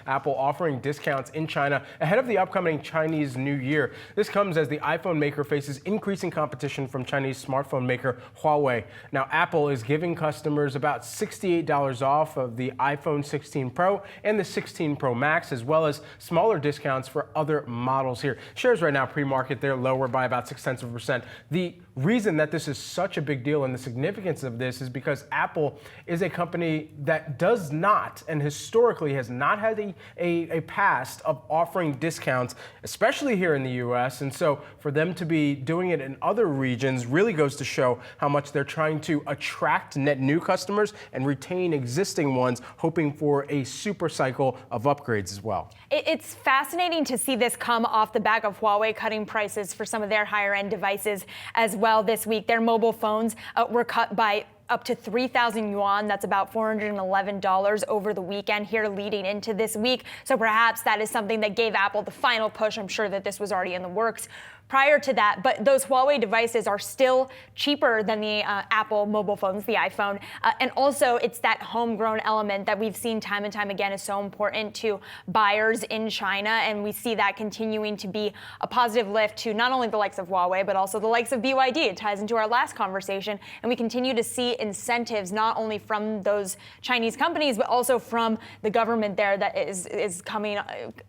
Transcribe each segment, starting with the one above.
Apple offering discounts in China ahead of the upcoming Chinese New Year. This comes as the iPhone maker faces increasing competition from Chinese smartphone maker Huawei. Now, Apple is giving customers about $68 off of the iPhone 16 Pro and the 16 Pro Max, as well as smaller discounts for other models here. Shares right now pre-market, they're lower by about 0.6%. The reason that this is such a big deal and the significance of this is because Apple is a company that does not and historically has not had a past of offering discounts, especially here in the US. And so for them to be doing it in other regions really goes to show how much they're trying to attract net new customers and retain existing ones, hoping for a super cycle of upgrades as well. It's fascinating to see this come off the back of Huawei cutting prices for some of their higher end devices as well this week. Their mobile phones were cut by up to 3,000 yuan. That's about $411 over the weekend here leading into this week. So perhaps that is something that gave Apple the final push. I'm sure that this was already in the works prior to that, but those Huawei devices are still cheaper than the Apple mobile phones, the iPhone. And also it's that homegrown element that we've seen time and time again is so important to buyers in China. And we see that continuing to be a positive lift to not only the likes of Huawei, but also the likes of BYD. It ties into our last conversation. And we continue to see incentives not only from those Chinese companies, but also from the government there that is coming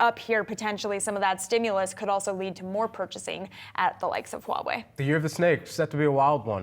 up here potentially. Some of that stimulus could also lead to more purchasing at the likes of Huawei. The year of the snake, set to be a wild one.